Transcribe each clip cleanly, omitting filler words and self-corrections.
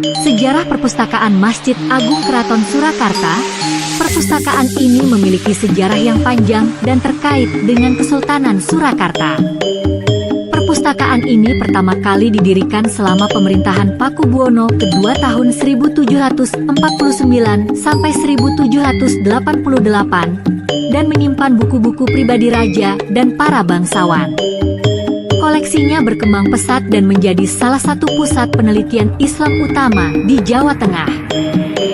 Sejarah Perpustakaan Masjid Agung Keraton Surakarta. Perpustakaan ini memiliki sejarah yang panjang dan terkait dengan Kesultanan Surakarta. Perpustakaan ini pertama kali didirikan selama pemerintahan Pakubuwono II tahun 1749 sampai 1788 dan menyimpan buku-buku pribadi raja dan para bangsawan. Koleksinya berkembang pesat dan menjadi salah satu pusat penelitian Islam utama di Jawa Tengah.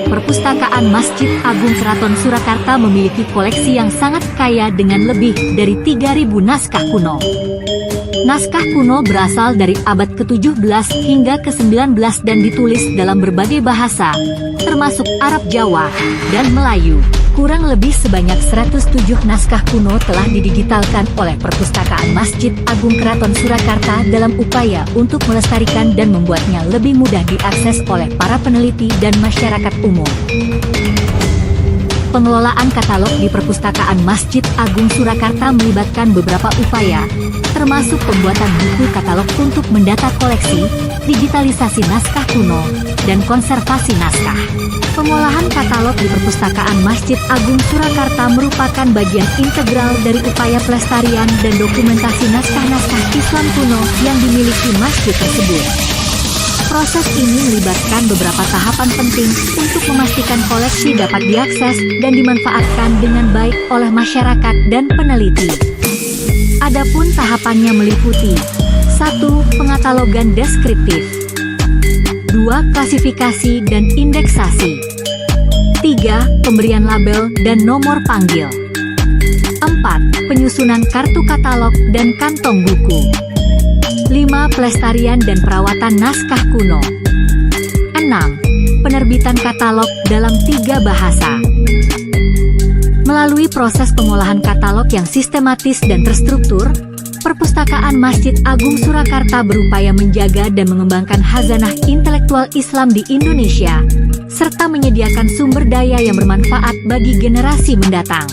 Perpustakaan Masjid Agung Keraton Surakarta memiliki koleksi yang sangat kaya dengan lebih dari 3.000 naskah kuno. Naskah kuno berasal dari abad ke-17 hingga ke-19 dan ditulis dalam berbagai bahasa, termasuk Arab Jawa dan Melayu. Kurang lebih sebanyak 107 naskah kuno telah didigitalkan oleh Perpustakaan Masjid Agung Keraton Surakarta dalam upaya untuk melestarikan dan membuatnya lebih mudah diakses oleh para peneliti dan masyarakat umum. Pengelolaan katalog di Perpustakaan Masjid Agung Surakarta melibatkan beberapa upaya, termasuk pembuatan buku katalog untuk mendata koleksi, digitalisasi naskah kuno, dan konservasi naskah. Pengolahan katalog di Perpustakaan Masjid Agung Surakarta merupakan bagian integral dari upaya pelestarian dan dokumentasi naskah-naskah Islam kuno yang dimiliki masjid tersebut. Proses ini melibatkan beberapa tahapan penting untuk memastikan koleksi dapat diakses dan dimanfaatkan dengan baik oleh masyarakat dan peneliti. Adapun tahapannya meliputi 1. Pengatalogan deskriptif, 2. Klasifikasi dan indeksasi, 3. Pemberian label dan nomor panggil, 4. Penyusunan kartu katalog dan kantong buku, 5. Pelestarian dan perawatan naskah kuno, 6. Penerbitan katalog dalam 3 bahasa. Melalui proses pengolahan katalog yang sistematis dan terstruktur, Perpustakaan Masjid Agung Surakarta berupaya menjaga dan mengembangkan khazanah intelektual Islam di Indonesia, serta menyediakan sumber daya yang bermanfaat bagi generasi mendatang.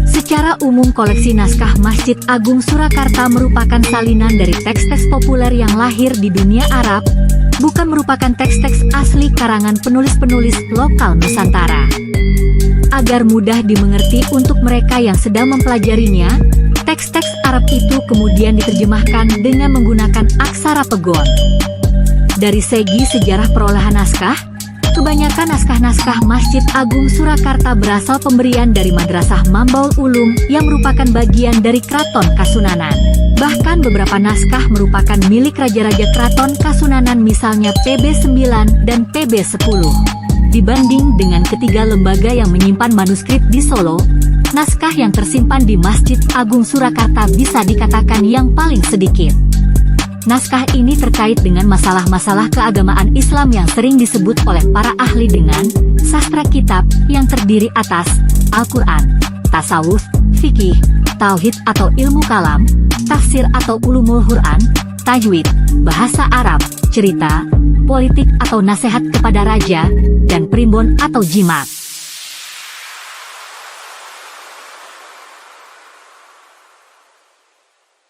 Secara umum, koleksi naskah Masjid Agung Surakarta merupakan salinan dari teks-teks populer yang lahir di dunia Arab, bukan merupakan teks-teks asli karangan penulis-penulis lokal Nusantara. Agar mudah dimengerti untuk mereka yang sedang mempelajarinya, teks-teks Arab itu kemudian diterjemahkan dengan menggunakan aksara pegon. Dari segi sejarah perolehan naskah, kebanyakan naskah-naskah Masjid Agung Surakarta berasal pemberian dari Madrasah Mambaul Ulum yang merupakan bagian dari Keraton Kasunanan. Bahkan beberapa naskah merupakan milik raja-raja Keraton Kasunanan, misalnya PB9 dan PB10. Dibanding dengan ketiga lembaga yang menyimpan manuskrip di Solo, naskah yang tersimpan di Masjid Agung Surakarta bisa dikatakan yang paling sedikit. Naskah ini terkait dengan masalah-masalah keagamaan Islam yang sering disebut oleh para ahli dengan sastra kitab yang terdiri atas Al-Quran, tasawuf, fikih, tauhid atau ilmu kalam, tafsir atau ulumul Quran, tajwid, bahasa Arab, cerita, politik atau nasihat kepada raja, dan primbon atau jimat.